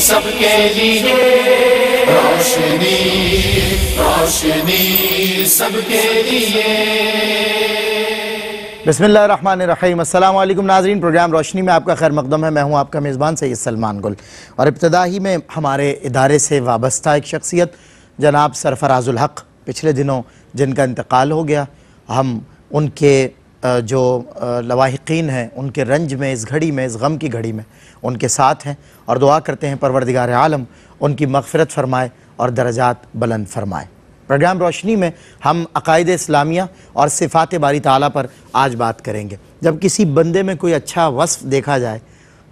سب کے لیے روشنی روشنی سب کے لیے۔ بسم اللہ الرحمن الرحیم۔ السلام علیکم ناظرین، پروگرام روشنی میں آپ کا خیر مقدم ہے۔ میں ہوں آپ کا میزبان سید سلمان گل، اور ابتدا ہی میں ہمارے ادارے سے وابستہ ایک شخصیت جناب سرفراز الحق پچھلے دنوں جن کا انتقال ہو گیا، ہم ان کے جو لواحقین ہیں ان کے رنج میں، اس گھڑی میں، اس غم کی گھڑی میں ان کے ساتھ ہیں، اور دعا کرتے ہیں پروردگار عالم ان کی مغفرت فرمائے اور درجات بلند فرمائے۔ پروگرام روشنی میں ہم عقائد اسلامیہ اور صفات باری تعالیٰ پر آج بات کریں گے۔ جب کسی بندے میں کوئی اچھا وصف دیکھا جائے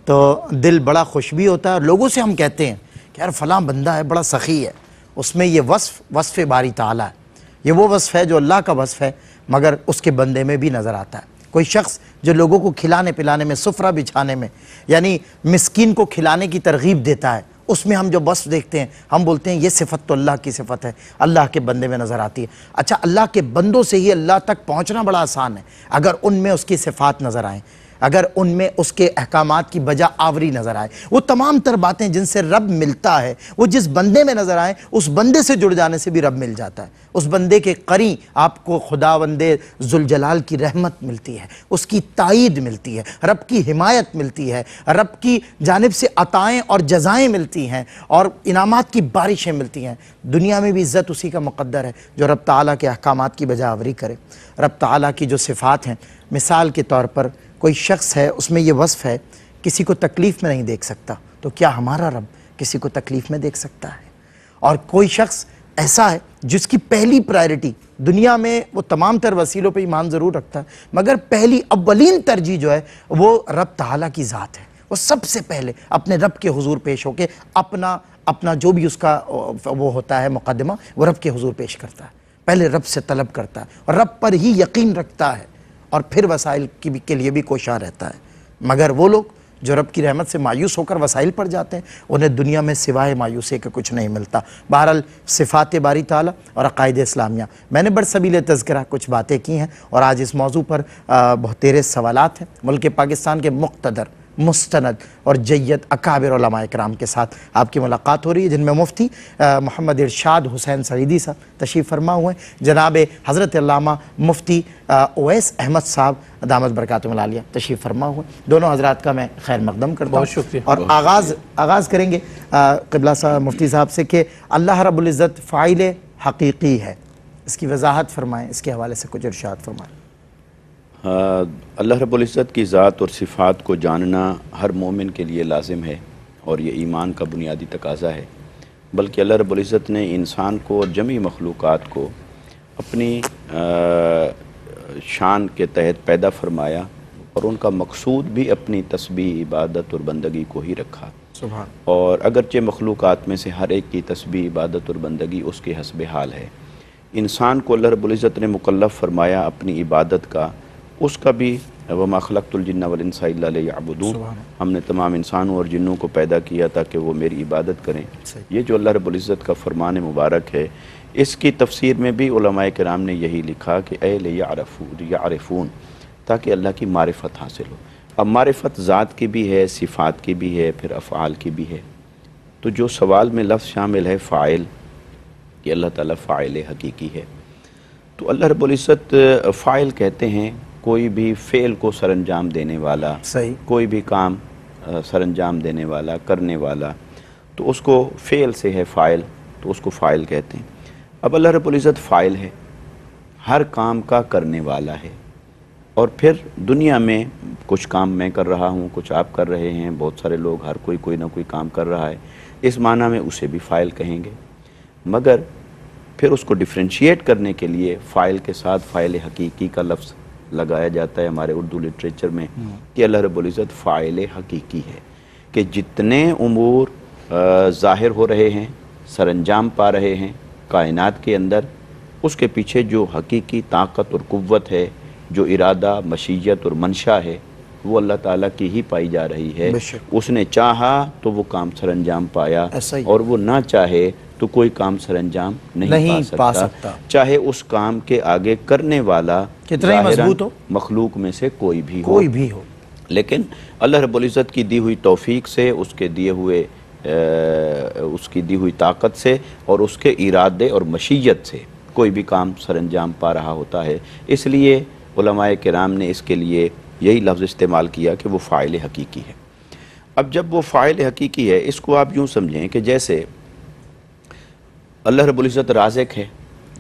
تو دل بڑا خوش بھی ہوتا ہے، اور لوگوں سے ہم کہتے ہیں کہ یار فلاں بندہ ہے، بڑا سخی ہے، اس میں یہ وصف باری تعالیٰ ہے، یہ وہ وصف ہے جو اللہ کا وصف ہے مگر اس کے بندے میں بھی نظر آتا ہے۔ کوئی شخص جو لوگوں کو کھلانے پلانے میں، سفرہ بچھانے میں، یعنی مسکین کو کھلانے کی ترغیب دیتا ہے، اس میں ہم جو وصف دیکھتے ہیں ہم بولتے ہیں یہ صفت تو اللہ کی صفت ہے، اللہ کے بندے میں نظر آتی ہے۔ اچھا، اللہ کے بندوں سے ہی اللہ تک پہنچنا بڑا آسان ہے اگر ان میں اس کی صفات نظر آئیں، اگر ان میں اس کے احکامات کی بجا آوری نظر آئے، وہ تمام تر باتیں جن سے رب ملتا ہے وہ جس بندے میں نظر آئیں، اس بندے سے جڑ جانے سے بھی رب مل جاتا ہے۔ اس بندے کے قریب آپ کو خداوند ذوالجلال کی رحمت ملتی ہے، اس کی تائید ملتی ہے، رب کی حمایت ملتی ہے، رب کی جانب سے عطائیں اور جزائیں ملتی ہیں، اور انعامات کی بارشیں ملتی ہیں۔ دنیا میں بھی عزت اسی کا مقدر ہے جو رب تعالیٰ کے احکامات کی بجا آوری کرے۔ رب تعالیٰ کی جو صفات ہیں، مثال کے طور پر کوئی شخص ہے، اس میں یہ وصف ہے کسی کو تکلیف میں نہیں دیکھ سکتا، تو کیا ہمارا رب کسی کو تکلیف میں دیکھ سکتا ہے؟ اور کوئی شخص ایسا ہے جس کی پہلی پرائرٹی دنیا میں، وہ تمام تر وسیلوں پہ ایمان ضرور رکھتا ہے مگر پہلی اولین ترجیح جو ہے وہ رب تعالیٰ کی ذات ہے۔ وہ سب سے پہلے اپنے رب کے حضور پیش ہو کے اپنا جو بھی اس کا وہ ہوتا ہے مقدمہ، وہ رب کے حضور پیش کرتا ہے، پہلے رب سے طلب کرتا ہے اور رب پر ہی یقین رکھتا ہے، اور پھر وسائل کے لیے بھی کوشاں رہتا ہے۔ مگر وہ لوگ جو رب کی رحمت سے مایوس ہو کر وسائل پر جاتے ہیں، انہیں دنیا میں سوائے مایوسی کے کچھ نہیں ملتا۔ بہرحال صفات باری تعالیٰ اور عقائد اسلامیہ، میں نے برسبیل تذکرہ کچھ باتیں کی ہیں، اور آج اس موضوع پر بہتیرے سوالات ہیں۔ ملک پاکستان کے مقتدر، مستند اور جید اکابر علماء کرام کے ساتھ آپ کی ملاقات ہو رہی ہے، جن میں مفتی محمد ارشاد حسین سعیدی صاحب تشریف فرما ہوئے ہیں، جناب حضرت علامہ مفتی اویس احمد صاحب دامت برکاتہم العالیہ تشریف فرما ہوئے ہیں۔ دونوں حضرات کا میں خیر مقدم کرتا ہوں۔ بہت شکریہ۔ اور آغاز کریں گے قبلہ صاحب مفتی صاحب سے کہ اللہ رب العزت فاعل حقیقی ہے، اس کی وضاحت فرمائیں، اس کے حوالے سے کچھ ارشاد فرمائیں۔ اللہ رب العزت کی ذات اور صفات کو جاننا ہر مومن کے لیے لازم ہے، اور یہ ایمان کا بنیادی تقاضا ہے۔ بلکہ اللہ رب العزت نے انسان کو اور جمیع مخلوقات کو اپنی شان کے تحت پیدا فرمایا، اور ان کا مقصود بھی اپنی تسبیح، عبادت اور بندگی کو ہی رکھا۔ سبحان۔ اور اگرچہ مخلوقات میں سے ہر ایک کی تسبیح، عبادت اور بندگی اس کے حسب حال ہے، انسان کو اللہ رب العزت نے مکلف فرمایا اپنی عبادت کا، اس کا بھی وَمَا خَلَقْتُ الْجِنَّ وَالْإِنسَ إِلَّا لِيَعْبُدُونَ، ہم نے تمام انسانوں اور جنوں کو پیدا کیا تاکہ وہ میری عبادت کریں۔ یہ جو اللہ رب العزت کا فرمان مبارک ہے، اس کی تفسیر میں بھی علماء کرام نے یہی لکھا کہ اے لیعرفون، تاکہ اللہ کی معرفت حاصل ہو۔ اب معرفت ذات کی بھی ہے، صفات کی بھی ہے، پھر افعال کی بھی ہے۔ تو جو سوال میں لفظ شامل ہے فاعل، کہ اللہ تعالیٰ فاعل حقیقی ہے، تو اللہ رب العزت فاعل کہتے ہیں کوئی بھی فعل کو سر انجام دینے والا، صحیح، کوئی بھی کام سر انجام دینے والا، کرنے والا، تو اس کو فعل سے ہے فاعل، تو اس کو فاعل کہتے ہیں۔ اب اللہ رب العزت فاعل ہے، ہر کام کا کرنے والا ہے، اور پھر دنیا میں کچھ کام میں کر رہا ہوں، کچھ آپ کر رہے ہیں، بہت سارے لوگ، ہر کوئی نہ کوئی کام کر رہا ہے، اس معنی میں اسے بھی فاعل کہیں گے۔ مگر پھر اس کو ڈیفرینشیٹ کرنے کے لیے فاعل کے ساتھ فاعل حقیقی کا لفظ لگایا جاتا ہے ہمارے اردو لٹریچر میں، کہ اللہ رب العزت فاعل حقیقی ہے، کہ جتنے امور ظاہر ہو رہے ہیں، سر انجام پا رہے ہیں کائنات کے اندر، اس کے پیچھے جو حقیقی طاقت اور قوت ہے، جو ارادہ، مشیت اور منشا ہے، وہ اللہ تعالیٰ کی ہی پائی جا رہی ہے۔ اس نے چاہا تو وہ کام سر انجام پایا، اور وہ نہ چاہے تو کوئی کام سر انجام نہیں پا سکتا، چاہے اس کام کے آگے کرنے والا کتنا ہی مضبوط ہو، مخلوق میں سے کوئی بھی ہو۔ لیکن اللہ رب العزت کی دی ہوئی توفیق سے، اس کے دیے ہوئے اس کی دی ہوئی طاقت سے اور اس کے ارادے اور مشیت سے کوئی بھی کام سر انجام پا رہا ہوتا ہے۔ اس لیے علماء کرام نے اس کے لیے یہی لفظ استعمال کیا کہ وہ فاعل حقیقی ہے۔ اب جب وہ فاعل حقیقی ہے، اس کو آپ یوں سمجھیں کہ جیسے اللہ رب العزت رازق ہے،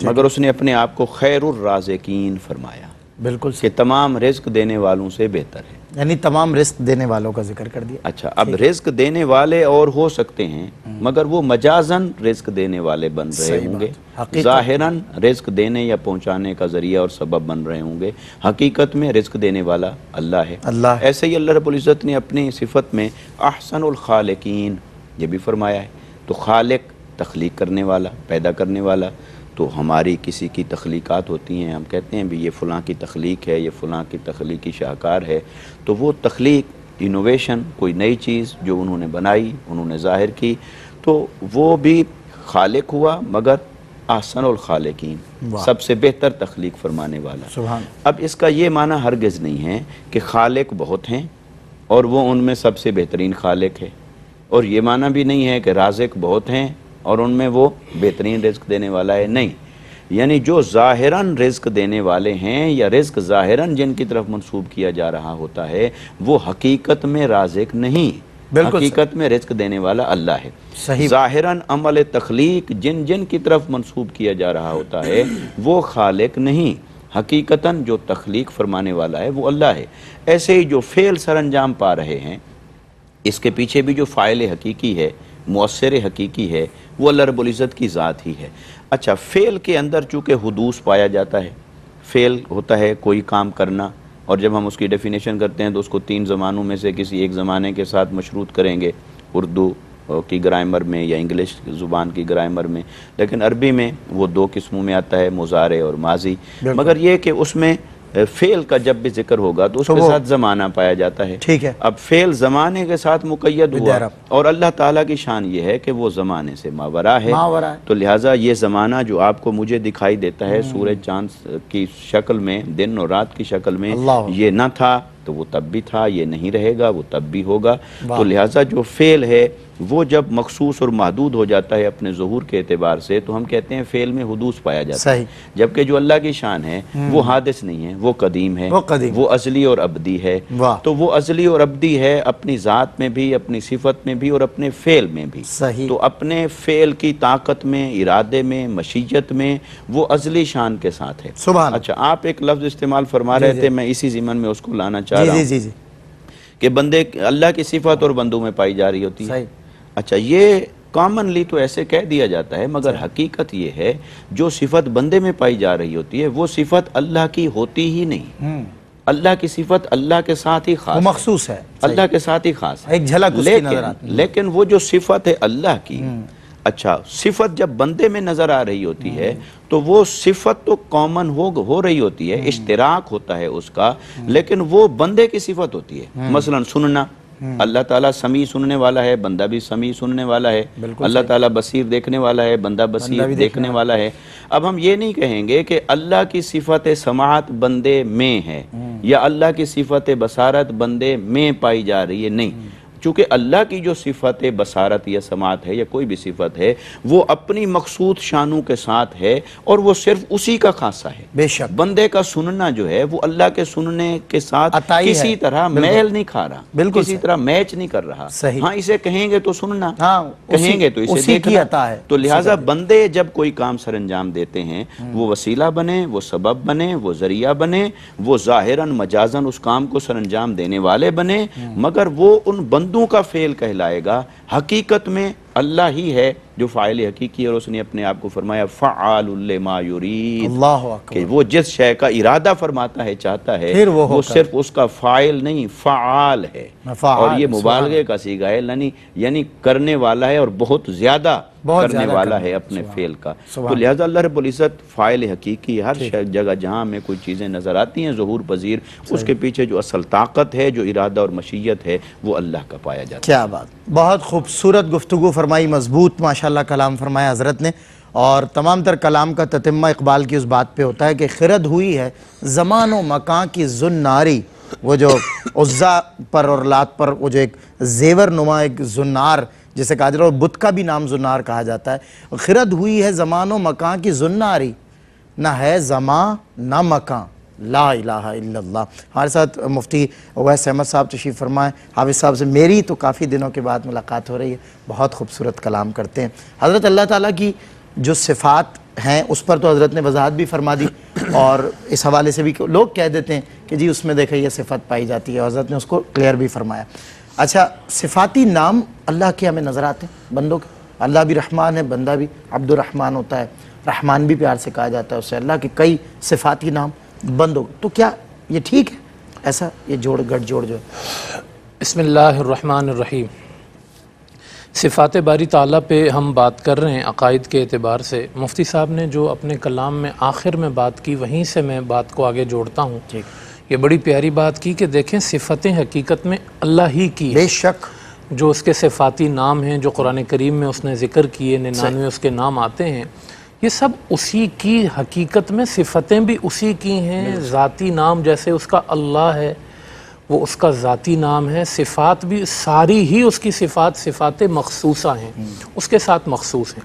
مگر اس نے اپنے آپ کو خیر الرازقین فرمایا، بالکل کہ تمام رزق دینے والوں سے بہتر ہے، یعنی تمام رزق دینے والوں کا ذکر کر دیا۔ اچھا، اب رزق دینے والے اور ہو سکتے ہیں، مگر وہ مجازن رزق دینے والے بن رہے ہوں گے، ظاہراً رزق دینے یا پہنچانے کا ذریعہ اور سبب بن رہے ہوں گے، حقیقت میں رزق دینے والا اللہ ہے۔ ایسے ہی اللہ رب العزت نے اپنی صفت میں احسن الخالقین یہ بھی فرمایا ہے۔ تو خالق تخلیق کرنے والا، پیدا کرنے والا، تو ہماری کسی کی تخلیقات ہوتی ہیں، ہم کہتے ہیں بھی یہ فلاں کی تخلیق ہے، یہ فلاں کی تخلیقی شاہکار ہے، تو وہ تخلیق، انوویشن، کوئی نئی چیز جو انہوں نے بنائی، انہوں نے ظاہر کی، تو وہ بھی خالق ہوا، مگر احسن الخالقین، سب سے بہتر تخلیق فرمانے والا۔ سبحان۔ اب اس کا یہ معنی ہرگز نہیں ہے کہ خالق بہت ہیں اور وہ ان میں سب سے بہترین خالق ہے، اور یہ معنی بھی نہیں ہے کہ رازق بہت ہیں اور ان میں وہ بہترین رزق دینے والا ہے، نہیں۔ یعنی جو ظاہراً رزق دینے والے ہیں یا رزق ظاہراً جن کی طرف منسوب کیا جا رہا ہوتا ہے، وہ حقیقت میں رازق نہیں، حقیقت میں رزق دینے والا اللہ ہے۔ ظاہراً عمل تخلیق جن کی طرف منسوب کیا جا رہا ہوتا ہے وہ خالق نہیں، حقیقتاً جو تخلیق فرمانے والا ہے وہ اللہ ہے۔ ایسے ہی جو فعل سر انجام پا رہے ہیں، اس کے پیچھے بھی جو فاعل حقیقی ہے، مؤثر حقیقی ہے، وہ اللہ رب العزت کی ذات ہی ہے۔ اچھا، فعل کے اندر چونکہ حدوث پایا جاتا ہے، فعل ہوتا ہے کوئی کام کرنا، اور جب ہم اس کی ڈیفینیشن کرتے ہیں تو اس کو 3 زمانوں میں سے کسی ایک زمانے کے ساتھ مشروط کریں گے، اردو کی گرامر میں یا انگلش زبان کی گرامر میں، لیکن عربی میں وہ 2 قسموں میں آتا ہے، مضارع اور ماضی۔ مگر یہ کہ اس میں فعل کا جب بھی ذکر ہوگا تو اس کے ساتھ زمانہ پایا جاتا ہے۔ ٹھیک ہے، اب فعل زمانے کے ساتھ مقید ہوا، اور اللہ تعالیٰ کی شان یہ ہے کہ وہ زمانے سے ماورا ہے، تو لہٰذا یہ زمانہ جو آپ کو مجھے دکھائی دیتا ہے سورج چاند کی شکل میں، دن اور رات کی شکل میں، یہ نہ تھا تو وہ تب بھی تھا، یہ نہیں رہے گا وہ تب بھی ہوگا۔ تو لہٰذا جو فعل ہے وہ جب مخصوص اور محدود ہو جاتا ہے اپنے ظہور کے اعتبار سے، تو ہم کہتے ہیں فعل میں حدوث پایا جاتا ہے، جبکہ جو اللہ کی شان ہے وہ حادث نہیں ہے، وہ قدیم ہے، وہ ازلی اور ابدی ہے۔ تو وہ ازلی اور ابدی ہے اپنی ذات میں بھی، اپنی صفت میں بھی، اور اپنے فعل میں بھی۔ تو اپنے فعل کی طاقت میں، ارادے میں، مشیت میں وہ ازلی شان کے ساتھ ہے۔ اچھا، آپ ایک لفظ استعمال فرما رہے تھے، میں اسی ضمن میں اس کو لانا چاہ رہا ہوں کہ بندے اللہ کی صفت اور بندوں میں پائی جا رہی ہوتی ہے۔ اچھا، یہ کامنلی تو ایسے کہہ دیا جاتا ہے، مگر حقیقت یہ ہے جو صفت بندے میں پائی جا رہی ہوتی ہے وہ صفت اللہ کی ہوتی ہی نہیں۔ اللہ کی صفت اللہ کے ساتھ ہی خاص، مخصوص ہے، اللہ کے ساتھ ہی خاص ہے، ایک جھلک اس کی نظر آتی ہے۔ لیکن وہ جو صفت ہے اللہ کی، اچھا، صفت جب بندے میں نظر آ رہی ہوتی ہے تو وہ صفت تو کامن ہو رہی ہوتی ہے، اشتراک ہوتا ہے اس کا، لیکن وہ بندے کی صفت ہوتی ہے۔ مثلا سننا، اللہ تعالیٰ سمیع سننے والا ہے، بندہ بھی سمیع سننے والا ہے۔ اللہ تعالیٰ بصیر دیکھنے والا ہے، بندہ بصیر دیکھنے والا ہے۔ اب ہم یہ نہیں کہیں گے کہ اللہ کی صفت سماعت بندے میں ہے یا اللہ کی صفت بصارت بندے میں پائی جا رہی ہے، نہیں، چونکہ اللہ کی جو صفت بصارت یا سماعت ہے یا کوئی بھی صفت ہے وہ اپنی مخصوص شانوں کے ساتھ ہے، اور وہ صرف اسی کا خاصہ ہے۔ بے شک بندے کا سننا جو ہے وہ اللہ کے سننے کے ساتھ کسی طرح میل نہیں کھا رہا، کسی طرح میچ نہیں کر رہا۔ ہاں، اسے کہیں گے تو سننا، کہیں گے تو اسے دیکھنا۔ تو لہٰذا بندے جب کوئی کام سر انجام دیتے ہیں وہ وسیلہ بنے، وہ سبب بنے، وہ ذریعہ بنے، وہ ظاہراً مجازاً اس کام کو سر انجام دینے والے بنے، مگر وہ ان بندوں کا فعل کہلائے گا۔ حقیقت میں اللہ ہی ہے جو فاعل حقیقی ہے، اور اس نے اپنے آپ کو فرمایا فعال لما یرید، کہ وہ جس شے کا ارادہ فرماتا ہے، چاہتا ہے، وہ صرف اس کا فاعل نہیں، فعال ہے، اور یہ مبالغے کا صیغہ ہے، یعنی کرنے والا ہے اور بہت زیادہ کرنے والا ہے اپنے فعل کا۔ تو لہذا اللہ رب العزت فاعل حقیقی، ہر جگہ جہاں ہمیں کوئی چیزیں نظر آتی ہیں ظہور پذیر، اس کے پیچھے جو اصل طاقت ہے، جو ارادہ اور مشیت ہے، وہ اللہ کا پایا جاتا ہے۔ کیا بات، بہت خوبصورت گفتگو فرمائی، مضبوط ماشاءاللہ کلام فرمایا حضرت نے، اور تمام تر کلام کا تتمہ اقبال کی اس بات پہ ہوتا ہے کہ خرد ہوئی ہے زمان و مکان کی زناری، وہ جو عزا پر اور لات پر وہ جو ایک زیور نما ایک زنار جسے کہا جاتا ہے، اور بت کا بھی نام زنار کہا جاتا ہے۔ خرد ہوئی ہے زمان و مکان کی زناری، نہ ہے زمان نہ مکان، لا الہ الا اللہ۔ ہمارے ساتھ مفتی اویس احمد صاحب تشریف فرمائیں۔ حافظ صاحب سے میری تو کافی دنوں کے بعد ملاقات ہو رہی ہے، بہت خوبصورت کلام کرتے ہیں حضرت۔ اللہ تعالیٰ کی جو صفات ہیں اس پر تو حضرت نے وضاحت بھی فرما دی، اور اس حوالے سے بھی لوگ کہہ دیتے ہیں کہ جی اس میں دیکھیں یہ صفت پائی جاتی ہے، حضرت نے اس کو کلیئر بھی فرمایا۔ اچھا، صفاتی نام اللہ کے ہمیں نظر آتے ہیں بندوں کے، اللہ بھی رحمان ہے، بندہ بھی عبد الرحمن ہوتا ہے، رحمان بھی پیار سے کہا جاتا ہے اسے۔ اللہ کے کئی صفاتی نام بندوں، تو کیا یہ ٹھیک ہے ایسا یہ جوڑ گٹ جوڑ جو ہے؟ بسم اللہ الرحمن الرحیم۔ صفات باری تعالیٰ پہ ہم بات کر رہے ہیں عقائد کے اعتبار سے۔ مفتی صاحب نے جو اپنے کلام میں آخر میں بات کی، وہیں سے میں بات کو آگے جوڑتا ہوں۔ یہ بڑی پیاری بات کی کہ دیکھیں صفتیں حقیقت میں اللہ ہی کی، بے شک، جو اس کے صفاتی نام ہیں جو قرآن کریم میں اس نے ذکر کیے، 99 اس کے نام آتے ہیں، یہ سب اسی کی حقیقت میں صفتیں بھی اسی کی ہیں۔ ذاتی نام جیسے اس کا اللہ ہے، وہ اس کا ذاتی نام ہے، صفات بھی ساری ہی اس کی صفات مخصوصہ ہیں، اس کے ساتھ مخصوص ہیں۔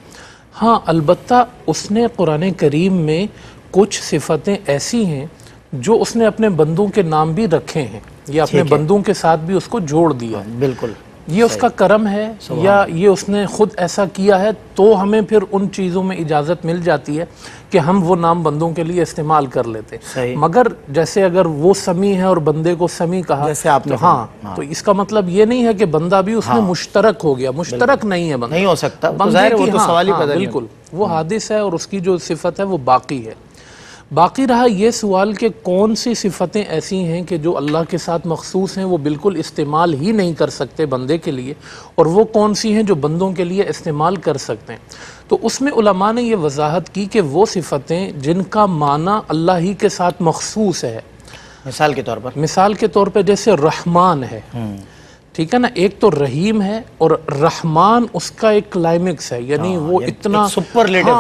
ہاں البتہ اس نے قرآن کریم میں کچھ صفتیں ایسی ہیں جو اس نے اپنے بندوں کے نام بھی رکھے ہیں، یا اپنے بندوں کے ساتھ بھی اس کو جوڑ دیا۔ بالکل، یہ اس کا کرم ہے یا یہ اس نے خود ایسا کیا ہے، تو ہمیں پھر ان چیزوں میں اجازت مل جاتی ہے کہ ہم وہ نام بندوں کے لیے استعمال کر لیتے ہیں۔ مگر جیسے اگر وہ سمیع ہے اور بندے کو سمیع کہا، جیسے آپ نے تو ہاں، تو اس کا مطلب یہ نہیں ہے کہ بندہ بھی اس میں مشترک ہو گیا، مشترک نہیں ہے بندہ، نہیں ہو سکتا، بندے وہ کی تو سوال ہی پیدا نہیں۔ بالکل وہ حادث ہے، اور اس کی جو صفت ہے وہ باقی ہے۔ باقی رہا یہ سوال کہ کون سی صفتیں ایسی ہیں کہ جو اللہ کے ساتھ مخصوص ہیں، وہ بالکل استعمال ہی نہیں کر سکتے بندے کے لیے، اور وہ کون سی ہیں جو بندوں کے لیے استعمال کر سکتے ہیں۔ تو اس میں علماء نے یہ وضاحت کی کہ وہ صفتیں جن کا معنی اللہ ہی کے ساتھ مخصوص ہے، مثال کے طور پر جیسے رحمان ہے، ٹھیک ہے نا، ایک تو رحیم ہے، اور رحمان اس کا ایک کلائمیکس ہے، یعنی وہ اتنا سپرلیٹو،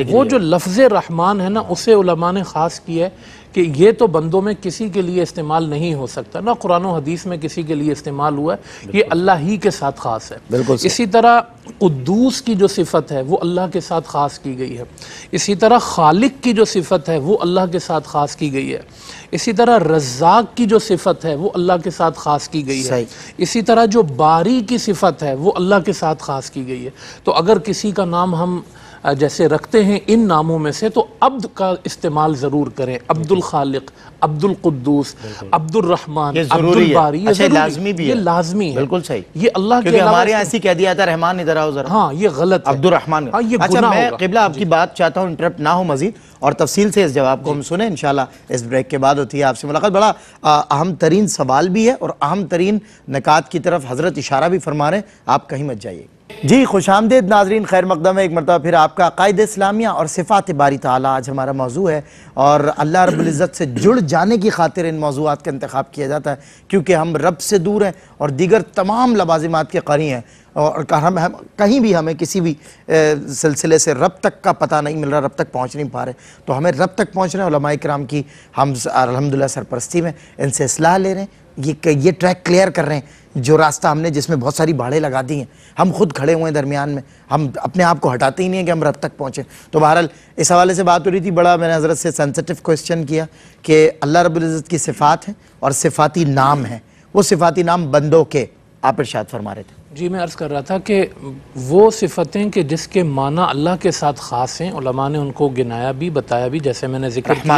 وہ جو لفظ رحمان ہے نا، اسے علماء نے خاص کیا ہے کہ یہ تو بندوں میں کسی کے لیے استعمال نہیں ہو سکتا، نہ قرآن و حدیث میں کسی کے لیے استعمال ہوا ہے، یہ اللہ ہی کے ساتھ خاص ہے۔ اسی طرح قدوس کی جو صفت ہے وہ اللہ کے ساتھ خاص کی گئی ہے، اسی طرح خالق کی جو صفت ہے وہ اللہ کے ساتھ خاص کی گئی ہے، اسی طرح رزاق کی جو صفت ہے وہ اللہ کے ساتھ خاص کی گئی ہے، اسی طرح جو باری کی صفت ہے وہ اللہ کے ساتھ خاص کی گئی ہے۔ تو اگر کسی کا نام ہم جیسے رکھتے ہیں ان ناموں میں سے، تو عبد کا استعمال ضرور کریں، عبد الخالق، عبد القدوس، عبد الرحمن، عبد الباری، یہ لازمی بھی ہے، یہ لازمی ہے، بالکل صحیح، یہ اللہ کے کیونکہ ہمارے یہاں ایسی کہہ دیا تھا رحمان ادھر آؤ ذرا، ہاں یہ غلط ہے، عبد الرحمن۔ اچھا میں قبلہ آپ کی بات چاہتا ہوں انٹرپٹ نہ ہو مزید، اور تفصیل سے اس جواب کو ہم سنیں انشاءاللہ اس بریک کے بعد ہوتی ہے آپ سے ملاقات۔ بڑا اہم ترین سوال بھی ہے اور اہم ترین نکات کی طرف حضرت اشارہ بھی فرما رہے ہیں، آپ کہیں مت جائیے۔ جی خوش آمدید ناظرین، خیر مقدم ہے ایک مرتبہ پھر آپ کا عقائد اسلامیہ اور صفات باری تعالیٰ آج ہمارا موضوع ہے، اور اللہ رب العزت سے جڑ جانے کی خاطر ان موضوعات کا انتخاب کیا جاتا ہے، کیونکہ ہم رب سے دور ہیں اور دیگر تمام لوازمات کے قری ہیں، اور کہیں بھی ہمیں کسی بھی سلسلے سے رب تک کا پتہ نہیں مل رہا، رب تک پہنچ نہیں پا رہے، تو ہمیں رب تک پہنچنا ہے۔ علماء کرام کی ہم الحمدللہ سرپرستی میں ان سے اصلاح لے رہے ہیں، یہ ٹریک کلیئر کر رہے ہیں، جو راستہ ہم نے جس میں بہت ساری باڑیں لگا دی ہیں، ہم خود کھڑے ہوئے ہیں درمیان میں، ہم اپنے آپ کو ہٹاتے ہی نہیں ہیں کہ ہم رب تک پہنچیں۔ تو بہرحال اس حوالے سے بات ہو رہی تھی، بڑا میں نے حضرت سے سینسٹیو کوسچن کیا کہ اللہ رب العزت کی صفات ہیں اور صفاتی نام ہیں، وہ صفاتی نام بندوں کے آپ ارشاد فرما رہے تھے۔ جی میں عرض کر رہا تھا کہ وہ صفتیں کہ جس کے معنی اللہ کے ساتھ خاص ہیں، علماء نے ان کو گنایا بھی، بتایا بھی، جیسے میں نے ذکر کیا،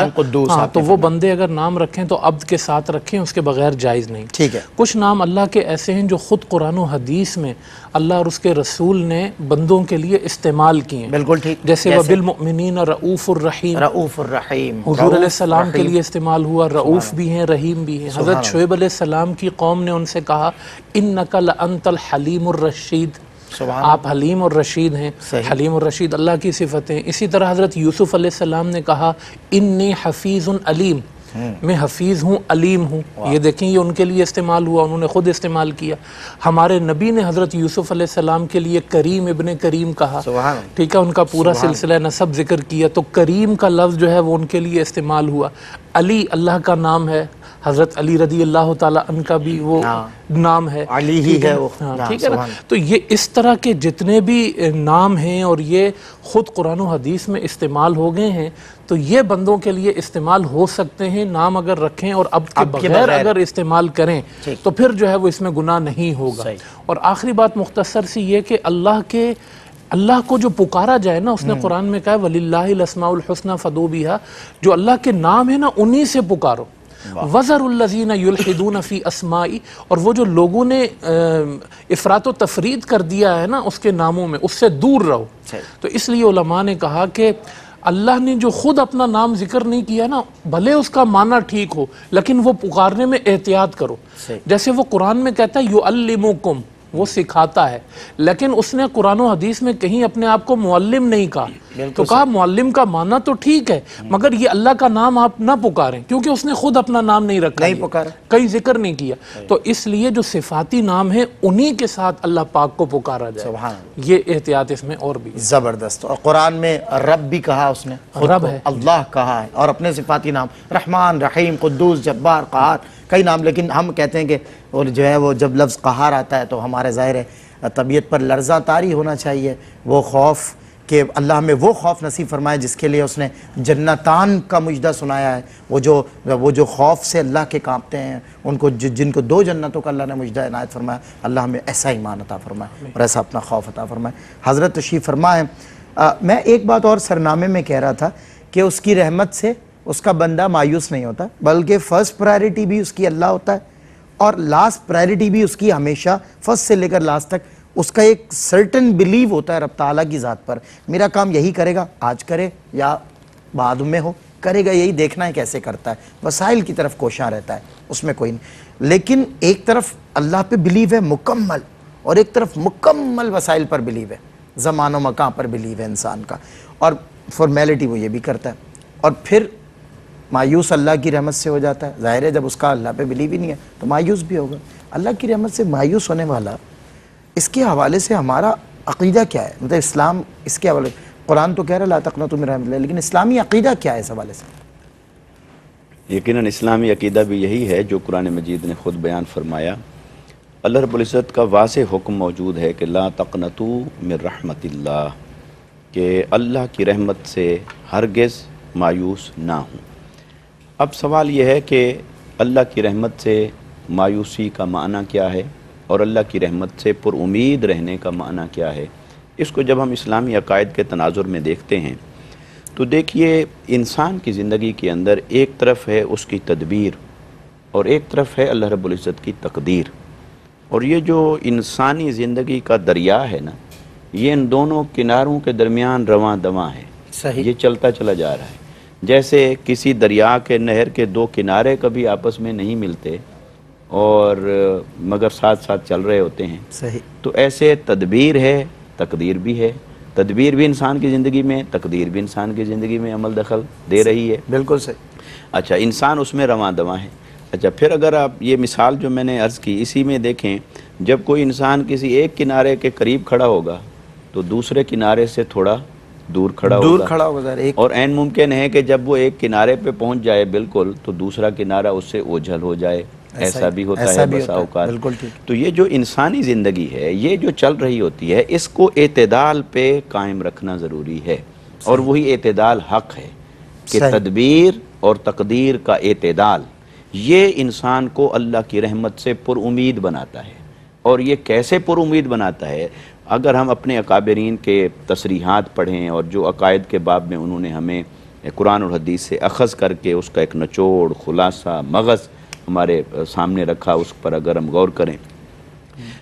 ہاں تو وہ بندے اگر نام رکھیں تو عبد کے ساتھ رکھیں، اس کے بغیر جائز نہیں۔ ٹھیک ہے، کچھ نام اللہ کے ایسے ہیں جو خود قرآن و حدیث میں اللہ اور اس کے رسول نے بندوں کے لیے استعمال کیے ہیں، بالکل ٹھیک، جیسے وَبِالْمُؤْمِنِينَ رؤوف الرحیم، رؤوف الرحیم، حضور علیہ السلام کے لیے استعمال ہوا، رؤوف بھی ہیں، رحیم بھی ہیں۔ حضرت شعیب علیہ السلام کی قوم نے ان سے کہا اِنَّكَ لَأَنْتَ الْحَلِيمُ الرَّشِيدُ، آپ حلیم اور رشید ہیں، حلیم اور رشید اللہ کی صفتیں۔ اسی طرح حضرت یوسف علیہ السلام نے کہا انی حفیظ علیم، میں حفیظ ہوں، علیم ہوں، یہ دیکھیں یہ ان کے لیے استعمال ہوا، انہوں نے خود استعمال کیا۔ ہمارے نبی نے حضرت یوسف علیہ السلام کے لیے کریم ابن کریم کہا، ٹھیک ہے، ان کا پورا سلسلہ نسب ذکر کیا، تو کریم کا لفظ جو ہے وہ ان کے لیے استعمال ہوا۔ علی اللہ کا نام ہے، حضرت علی رضی اللہ تعالیٰ عنہ کا بھی وہ نام ہے، علی ہی ہے وہ، ٹھیک ہے نا. تو یہ اس طرح کے جتنے بھی نام ہیں اور یہ خود قرآن و حدیث میں استعمال ہو گئے ہیں، تو یہ بندوں کے لیے استعمال ہو سکتے ہیں. نام اگر رکھیں اور اب کے بغیر اگر استعمال کریں تو پھر جو ہے وہ اس میں گناہ نہیں ہوگا. اور آخری بات مختصر سی یہ کہ اللہ کو جو پکارا جائے نا، اس نے قرآن میں کہا وَلِلَّهِ الْأَسْمَاءُ الْحُسْنَى فَادْعُوهُ بِهَا، جو اللہ کے نام ہے نا انہی سے پکارو. وَذَرُوا الَّذِينَ يُلْحِدُونَ فِي أَسْمَائِهِ، اور وہ جو لوگوں نے افراط و تفرید کر دیا ہے نا اس کے ناموں میں، اس سے دور رہو. تو اس لیے علماء نے کہا کہ اللہ نے جو خود اپنا نام ذکر نہیں کیا نا، بھلے اس کا معنی ٹھیک ہو لیکن وہ پکارنے میں احتیاط کرو. جیسے وہ قرآن میں کہتا ہے یعلمکم، وہ سکھاتا ہے، لیکن اس نے قرآن و حدیث میں کہیں اپنے آپ کو معلم نہیں کہا. تو کہا معلم کا معنی تو ٹھیک ہے مگر یہ اللہ کا نام آپ نہ پکاریں، کیونکہ اس نے خود اپنا نام نہیں رکھا، نہیں پکارا، کہیں ذکر نہیں کیا. تو اس لیے جو صفاتی نام ہیں انہی کے ساتھ اللہ پاک کو پکارا جائے. یہ احتیاط اس میں اور بھی زبردست. اور قرآن میں رب بھی کہا اس نے، رب ہے، اللہ کہا ہے، اور اپنے صفاتی نام رحمان، رحیم، قدوس، جبار، قہار، کئی نام. لیکن ہم کہتے ہیں کہ اور جو ہے وہ جب لفظ قہار آتا ہے تو ہمارے ظاہر ہے طبیعت پر لرزہ طاری ہونا چاہیے. وہ خوف کہ اللہ ہمیں وہ خوف نصیب فرمائے جس کے لیے اس نے جنتان کا مجدہ سنایا ہے. وہ جو خوف سے اللہ کے کانپتے ہیں ان کو، جن کو 2 جنتوں کا اللہ نے مجدہ عنایت فرمایا، اللہ ہمیں ایسا ایمان عطا فرمائے اور ایسا اپنا خوف عطا فرمائے. حضرت تشریف فرما ہے. میں ایک بات اور سرنامے میں کہہ رہا تھا کہ اس کی رحمت سے اس کا بندہ مایوس نہیں ہوتا، بلکہ فرسٹ پرائرٹی بھی اس کی اللہ ہوتا ہے اور لاسٹ پرائرٹی بھی اس کی ہمیشہ فرسٹ سے لے کر لاسٹ تک اس کا ایک سرٹن بلیو ہوتا ہے رب تعالیٰ کی ذات پر. میرا کام یہی کرے گا، آج کرے یا بعد میں ہو، کرے گا یہی دیکھنا ہے کیسے کرتا ہے. وسائل کی طرف کوشاں رہتا ہے، اس میں کوئی نہیں. لیکن ایک طرف اللہ پہ بلیو ہے مکمل اور ایک طرف مکمل وسائل پر بلیو ہے، زمان و مکان پر بلیو ہے انسان کا، اور فارمیلٹی وہ یہ بھی کرتا ہے. اور پھر مایوس اللہ کی رحمت سے ہو جاتا ہے. ظاہر ہے جب اس کا اللہ پہ بلیو ہی نہیں ہے تو مایوس بھی ہوگا. اللہ کی رحمت سے مایوس ہونے والا، اس کے حوالے سے ہمارا عقیدہ کیا ہے؟ مطلب اسلام اس کے حوالے، قرآن تو کہہ رہا ہے لا تقنطوا من رحمت اللہ، لیکن اسلامی عقیدہ کیا ہے اس حوالے سے؟ یقیناً اسلامی عقیدہ بھی یہی ہے جو قرآن مجید نے خود بیان فرمایا. اللہ رب العزت کا واضح حکم موجود ہے کہ لا تقنطوا من رحمت اللہ، کہ اللہ کی رحمت سے ہرگز مایوس نہ ہوں. اب سوال یہ ہے کہ اللہ کی رحمت سے مایوسی کا معنی کیا ہے اور اللہ کی رحمت سے پر امید رہنے کا معنی کیا ہے؟ اس کو جب ہم اسلامی عقائد کے تناظر میں دیکھتے ہیں تو دیکھیے انسان کی زندگی کے اندر ایک طرف ہے اس کی تدبیر اور ایک طرف ہے اللہ رب العزت کی تقدیر. اور یہ جو انسانی زندگی کا دریا ہے نا، یہ ان دونوں کناروں کے درمیان رواں دواں ہے. صحیح، یہ چلتا چلا جا رہا ہے. جیسے کسی دریا کے نہر کے 2 کنارے کبھی آپس میں نہیں ملتے اور مگر ساتھ ساتھ چل رہے ہوتے ہیں. صحیح. تو ایسے تدبیر ہے، تقدیر بھی ہے. تدبیر بھی انسان کی زندگی میں، تقدیر بھی انسان کی زندگی میں عمل دخل دے رہی ہے. بالکل صحیح. اچھا، انسان اس میں رواں دواں ہے. اچھا، پھر اگر آپ یہ مثال جو میں نے عرض کی اسی میں دیکھیں، جب کوئی انسان کسی ایک کنارے کے قریب کھڑا ہوگا تو دوسرے کنارے سے تھوڑا دور کھڑا ہوگا، اور عین ممکن ہے کہ جب وہ ایک کنارے پہ پہنچ جائے بالکل تو دوسرا کنارہ اس سے اوجھل ہو جائے. ایسا بھی ہوتا ہے بسا اوقات. تو یہ جو انسانی زندگی ہے، یہ جو چل رہی ہوتی ہے، اس کو اعتدال پہ قائم رکھنا ضروری ہے. اور وہی اعتدال حق ہے کہ تدبیر اور تقدیر کا اعتدال یہ انسان کو اللہ کی رحمت سے پر امید بناتا ہے. اور یہ کیسے پر امید بناتا ہے؟ اگر ہم اپنے اکابرین کے تصریحات پڑھیں اور جو عقائد کے باب میں انہوں نے ہمیں قرآن اور حدیث سے اخذ کر کے اس کا ایک نچوڑ، خلاصہ، مغز ہمارے سامنے رکھا، اس پر اگر ہم غور کریں،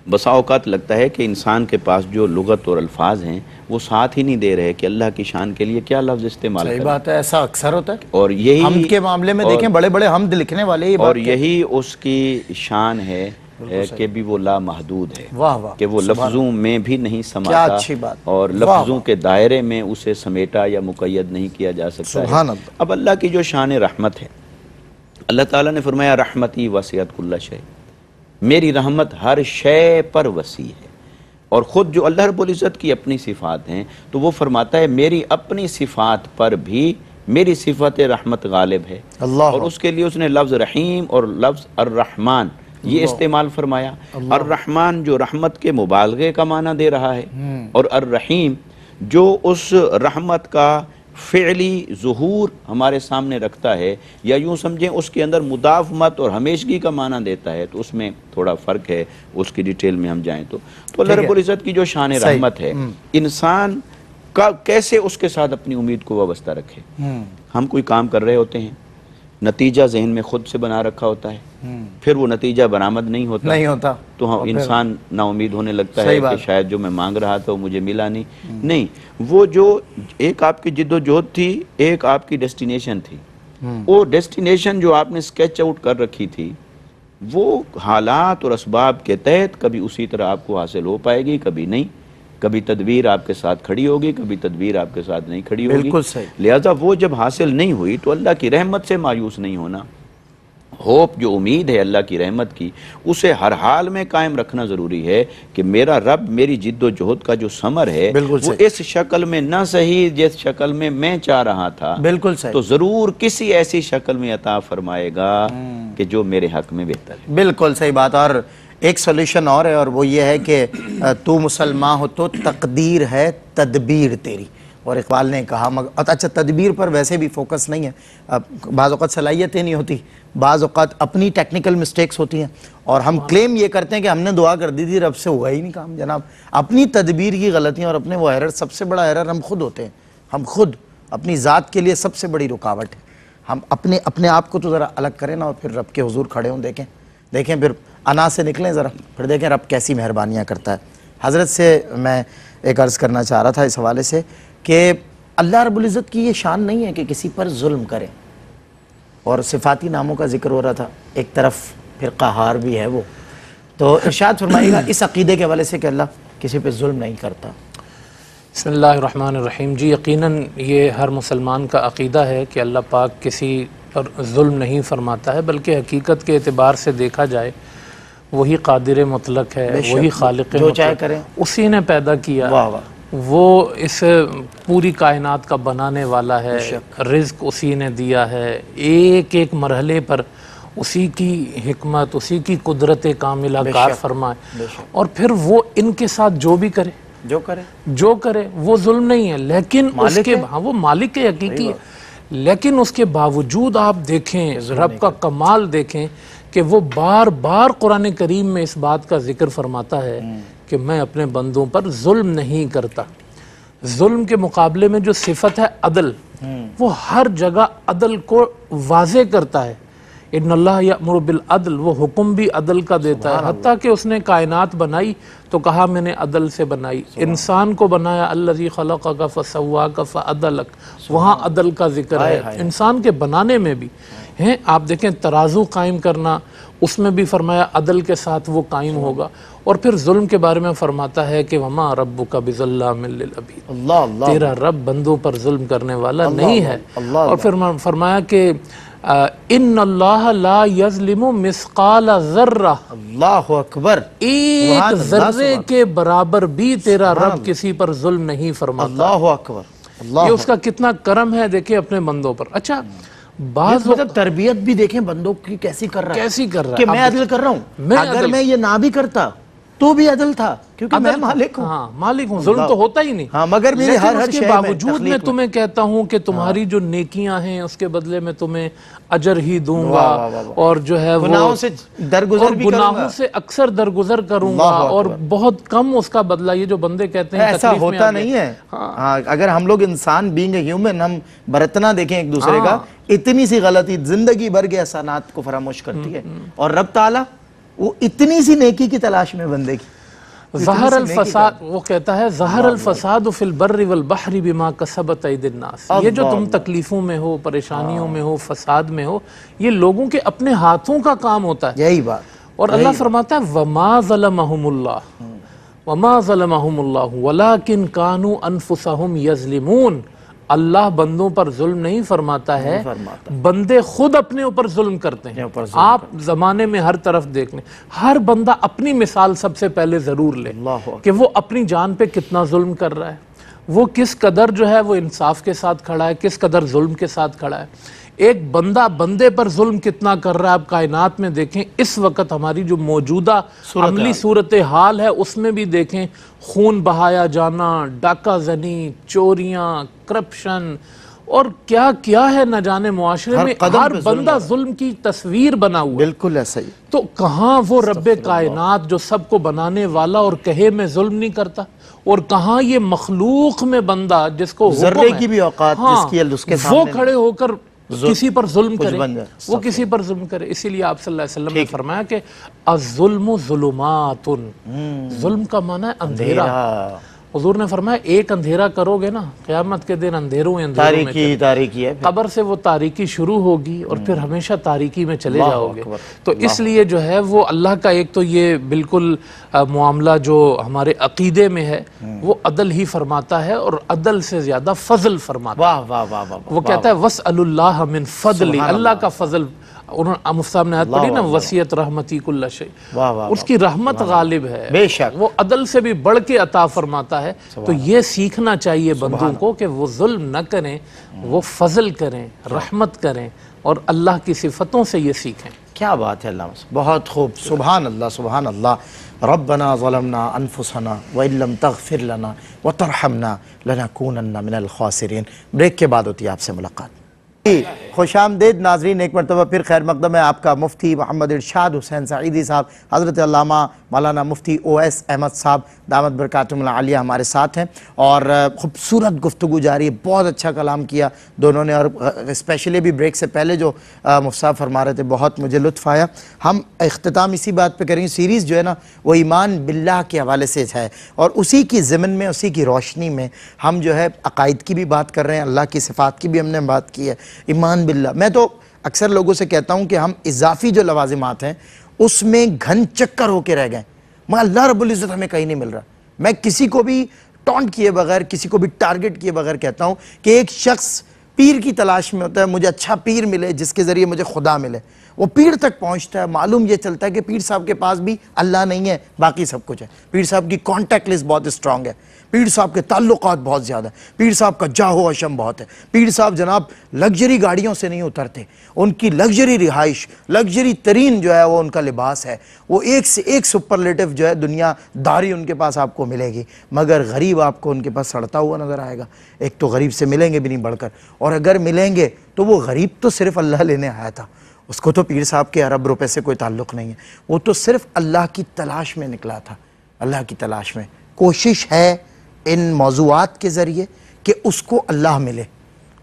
بسا اوقات لگتا ہے کہ انسان کے پاس جو لغت اور الفاظ ہیں وہ ساتھ ہی نہیں دے رہے کہ اللہ کی شان کے لیے کیا لفظ استعمال کریں. صحیح بات ہے، ایسا اکثر ہوتا ہے. اور یہی حمد کے معاملے میں دیکھیں، بڑے بڑے حمد لکھنے والے، اور یہی اس کی شان ہے کہ بھی وہ لا محدود ہے. واہ واہ، کہ وہ لفظوں میں بھی نہیں کیا سماتا اچھی بات، اور لفظوں کے دائرے میں اسے سمیٹا یا مقید نہیں کیا جا سکتا ہے. سبحان اللہ. اب اللہ کی جو شان رحمت ہے، اللہ تعالیٰ نے فرمایا رحمتی وسعت کل شیء، میری رحمت ہر شے پر وسیع ہے. اور خود جو اللہ رب العزت کی اپنی صفات ہیں تو وہ فرماتا ہے میری اپنی صفات پر بھی میری صفت رحمت غالب ہے، اللہ، اور اس کے لیے اس نے لفظ رحیم اور لفظ الرحمن یہ استعمال فرمایا۔ الرحمن جو رحمت کے مبالغے کا معنی دے رہا ہے، اور الرحیم جو اس رحمت کا فعلی ظہور ہمارے سامنے رکھتا ہے، یا یوں سمجھیں اس کے اندر مداومت اور ہمیشگی کا معنی دیتا ہے، تو اس میں تھوڑا فرق ہے، اس کی ڈیٹیل میں ہم جائیں تو اللہ رب العزت کی جو شان رحمت ہے، انسان کا کیسے اس کے ساتھ اپنی امید کو وابستہ رکھے۔ ہم کوئی کام کر رہے ہوتے ہیں، نتیجہ ذہن میں خود سے بنا رکھا ہوتا ہے، پھر وہ نتیجہ برآمد نہیں ہوتا تو انسان نا امید ہونے لگتا ہے کہ شاید جو میں مانگ رہا تھا وہ مجھے ملا نہیں۔ وہ جو ایک آپ کی جد و جہد تھی، ایک آپ کی ڈیسٹینیشن تھی، وہ ڈیسٹینیشن جو آپ نے سکیچ آؤٹ کر رکھی تھی، وہ حالات اور اسباب کے تحت کبھی اسی طرح آپ کو حاصل ہو پائے گی، کبھی نہیں۔ کبھی تدبیر آپ کے ساتھ کھڑی ہوگی، کبھی تدبیر آپ کے ساتھ نہیں کھڑی ہوگی۔ بالکل صحیح۔ لہٰذا وہ جب حاصل نہیں ہوئی تو اللہ کی رحمت سے مایوس نہیں ہونا، ہوپ جو امید ہے اللہ کی رحمت کی، اسے ہر حال میں قائم رکھنا ضروری ہے کہ میرا رب میری جد و جہد کا جو ثمر ہے وہ اس شکل میں نہ صحیح جس شکل میں میں چاہ رہا تھا، بالکل صحیح، تو ضرور کسی ایسی شکل میں عطا فرمائے گا کہ جو میرے حق میں بہتر ہے۔ بالکل صحیح بات۔ اور ایک سولوشن اور ہے، اور وہ یہ ہے کہ تو مسلمان ہو تو تقدیر ہے تدبیر تیری۔ اور اقبال نے کہا اچھا تدبیر پر ویسے بھی فوکس نہیں ہے، بعض اوقات صلاحیتیں نہیں ہوتی، بعض اوقات اپنی ٹیکنیکل مسٹیکس ہوتی ہیں، اور ہم کلیم یہ کرتے ہیں کہ ہم نے دعا کر دی تھی، رب سے ہوا ہی نہیں کام۔ جناب اپنی تدبیر کی غلطیاں اور اپنے وہ ایرر، سب سے بڑا ایرر ہم خود ہوتے ہیں، ہم خود اپنی ذات کے لیے سب سے بڑی رکاوٹ ہے۔ ہم اپنے آپ کو تو ذرا الگ کریں نا، اور پھر رب کے حضور کھڑے ہوں، دیکھیں پھر انا سے نکلیں ذرا، پھر دیکھیں رب کیسی مہربانیاں کرتا ہے۔ حضرت سے میں ایک عرض کرنا چاہ رہا تھا اس حوالے سے کہ اللہ رب العزت کی یہ شان نہیں ہے کہ کسی پر ظلم کرے، اور صفاتی ناموں کا ذکر ہو رہا تھا، ایک طرف پھر قہار بھی ہے وہ، تو ارشاد فرمائیے گا اس عقیدے کے حوالے سے کہ اللہ کسی پہ ظلم نہیں کرتا۔ بسم اللہ الرحمن الرحیم۔ جی یقیناً یہ ہر مسلمان کا عقیدہ ہے کہ اللہ پاک کسی پر ظلم نہیں فرماتا ہے، بلکہ حقیقت کے اعتبار سے دیکھا جائے وہی قادر مطلق ہے، وہی خالق جو چاہے مطلق، کرے اسی نے پیدا کیا، وہ اس پوری کائنات کا بنانے والا ہے، رزق اسی نے دیا ہے، ایک ایک مرحلے پر اسی کی حکمت، اسی کی قدرت کاملہ کار فرمائے، اور پھر وہ ان کے ساتھ جو بھی کرے، جو کرے وہ ظلم نہیں ہے، لیکن اس کے وہ مالک کے حقیقی ہے، لیکن اس کے باوجود آپ دیکھیں رب کا کمال دیکھیں کہ وہ بار بار قرآن کریم میں اس بات کا ذکر فرماتا ہے کہ میں اپنے بندوں پر ظلم نہیں کرتا۔ ظلم کے مقابلے میں جو صفت ہے عدل، وہ ہر جگہ عدل کو واضح کرتا ہے۔ ان اللہ یأمر بالعدل، وہ حکم بھی عدل کا دیتا ہے، حتیٰ کہ اس نے کائنات بنائی تو کہا میں نے عدل سے بنائی، انسان کو بنایا الذی خلقک فسواک فعدلک، وہاں عدل کا ذکر ہے۔ انسان کے بنانے میں بھی ہیں، آپ دیکھیں ترازو قائم کرنا، اس میں بھی فرمایا عدل کے ساتھ وہ قائم ہوگا، اور پھر ظلم کے بارے میں فرماتا ہے کہ وما ربک بظلام للعبید، تیرا رب بندوں پر ظلم کرنے والا نہیں ہے، اور پھر فرمایا کہ ان اللہ لا یظلم مثقال ذرہ، اللہ اکبر، ایک ذرے کے برابر بھی تیرا رب کسی پر ظلم نہیں فرماتا۔ اللہ اکبر، یہ اس کا کتنا کرم ہے دیکھیں اپنے بندوں پر۔ اچھا بعض مطلب تربیت بھی دیکھیں بندوں کی کیسی کر رہا ہے کہ میں عدل کر رہا ہوں، اگر میں یہ نہ بھی کرتا تو بھی عدل تھا، کیونکہ میں مالک ہوں۔ ہاں مالک ہوں، ظلم تو ہوتا ہی نہیں، ہاں مگر میرے لیکن ہر اس کے باوجود میں تمہیں کہتا ہوں کہ تمہاری جو نیکیاں ہیں اس کے بدلے میں تمہیں اجر ہی دوں گا، اور جو ہے وہ گناہوں سے درگزر بھی کروں گا، گناہوں سے اکثر درگزر کروں گا، اور بہت کم اس کا بدلہ۔ یہ جو بندے کہتے ہیں ایسا ہوتا نہیں ہے، اگر ہم لوگ انسان بینگ اے ہیومن، ہم برتنا دیکھیں ایک دوسرے کا، اتنی سی غلطی زندگی بھر کے احسانات کو فراموش کرتی ہے، اور رب تعالیٰ وہ اتنی سی نیکی کی تلاش میں بندے کی ظہر الفساد، وہ کہتا ہے ظہر الفساد فی البر والبحر بما کسبت ایدی الناس، یہ جو تم تکلیفوں میں ہو، پریشانیوں میں ہو، فساد میں ہو، یہ لوگوں کے اپنے ہاتھوں کا کام ہوتا ہے۔ یہی بات، اور اللہ فرماتا ہے وما ظلمہم اللہ، وما ظلمہم اللہ ولکن کانوا انفسہم یظلمون، اللہ بندوں پر ظلم نہیں فرماتا ہے، بندے خود اپنے اوپر ظلم کرتے ہیں۔ آپ زمانے میں ہر طرف دیکھ لیں، ہر بندہ اپنی مثال سب سے پہلے ضرور لے کہ وہ اپنی جان پہ کتنا ظلم کر رہا ہے، وہ کس قدر جو ہے وہ انصاف کے ساتھ کھڑا ہے، کس قدر ظلم کے ساتھ کھڑا ہے۔ ایک بندہ بندے پر ظلم کتنا کر رہا ہے، آپ کائنات میں دیکھیں، اس وقت ہماری جو موجودہ عملی صورتحال ہے اس میں بھی دیکھیں، خون بہایا جانا، ڈاکہ زنی، چوریاں، کرپشن اور کیا کیا ہے نہ جانے معاشرے میں، ہر بندہ ظلم کی تصویر بنا ہوا ہے۔ بالکل ایسا ہی۔ تو کہاں وہ رب کائنات جو سب کو بنانے والا اور کہے میں ظلم نہیں کرتا، اور کہاں یہ مخلوق میں بندہ جس کو ذرے کی بھی اوقات جس کی اس کے سامنے وہ کھڑے ہو کر کسی پر ظلم کرے، وہ کسی پر ظلم کرے۔ اسی لیے آپ صلی اللہ علیہ وسلم نے فرمایا کہ الظلم ظلمات، ظلم کا معنی ہے اندھیرا۔ حضور نے فرمایا ایک اندھیرا کرو گے نا، قیامت کے دن اندھیروں میں تاریکی ہے، قبر سے وہ تاریکی شروع ہوگی اور پھر ہمیشہ تاریکی میں چلے جاؤ گے۔ تو اس لیے جو ہے وہ اللہ کا ایک تو یہ بالکل معاملہ جو ہمارے عقیدے میں ہے وہ عدل ہی فرماتا ہے، اور عدل سے زیادہ فضل فرماتا ہے۔ وہ کہتا ہے وَاسْأَلُوا اللَّهَ مِن فَضْلِ، اللہ کا فضل۔ مفتی صاحب نے آیت پڑھی نا، وسیعت رحمتی کل شیء، اس کی رحمت غالب ہے، بے شک وہ عدل سے بھی بڑھ کے عطا فرماتا ہے۔ تو یہ سیکھنا چاہیے بندوں کو کہ وہ ظلم نہ کریں، وہ فضل کریں، رحمت کریں، اور اللہ کی صفتوں سے یہ سیکھیں۔ کیا بات ہے اللہ، بہت خوب، سبحان اللہ سبحان اللہ۔ ربنا ظلمنا انفسنا وان لم تغفر لنا وترحمنا لنکونن من الخاسرین۔ بریک کے بعد ہوتی ہے آپ سے ملاقات۔ خوش آمدید ناظرین، ایک مرتبہ پھر خیر مقدم ہے آپ کا مفتی محمد ارشاد حسین سعیدی صاحب، حضرت علامہ مولانا مفتی اویس احمد صاحب دامت برکاتہم العالیہ ہمارے ساتھ ہیں، اور خوبصورت گفتگو جاری ہے، بہت اچھا کلام کیا دونوں نے، اور اسپیشلی بھی بریک سے پہلے جو مفتی صاحب فرما رہے تھے بہت مجھے لطف آیا۔ ہم اختتام اسی بات پہ کریں گے، سیریز جو ہے نا وہ ایمان باللہ کے حوالے سے ہے، اور اسی کی ضمن میں، اسی کی روشنی میں ہم جو ہے عقائد کی بھی بات کر رہے ہیں، اللہ کی صفات کی بھی ہم نے بات کی ہے، ایمان باللہ۔ میں تو اکثر لوگوں سے کہتا ہوں کہ ہم اضافی جو لوازمات ہیں اس میں گھن چکر ہو کے رہ گئے، مگر اللہ رب العزت ہمیں کہیں نہیں مل رہا۔ میں کسی کو بھی ٹونٹ کیے بغیر، کسی کو بھی ٹارگٹ کیے بغیر کہتا ہوں کہ ایک شخص پیر کی تلاش میں ہوتا ہے، مجھے اچھا پیر ملے جس کے ذریعے مجھے خدا ملے، وہ پیر تک پہنچتا ہے، معلوم یہ چلتا ہے کہ پیر صاحب کے پاس بھی اللہ نہیں ہے، باقی سب کچھ ہے۔ پیر صاحب کی کانٹیکٹ لسٹ بہت اسٹرانگ ہے، پیر صاحب کے تعلقات بہت زیادہ ہیں، پیر صاحب کا جاہ و عشم بہت ہے، پیر صاحب جناب لگژری گاڑیوں سے نہیں اترتے، ان کی لگژری رہائش، لگژری ترین جو ہے وہ ان کا لباس ہے، وہ ایک سے ایک سپرلیٹو جو ہے دنیا داری ان کے پاس آپ کو ملے گی، مگر غریب آپ کو ان کے پاس سڑتا ہوا نظر آئے گا۔ ایک تو غریب سے ملیں گے بھی نہیں بڑھ کر، اور اگر ملیں گے تو وہ غریب تو صرف اللہ لینے آیا تھا، اس کو تو پیر صاحب کے ارب روپے سے کوئی تعلق نہیں ہے، وہ تو صرف اللہ کی تلاش میں نکلا تھا، اللہ کی تلاش میں۔ کوشش ہے ان موضوعات کے ذریعے کہ اس کو اللہ ملے،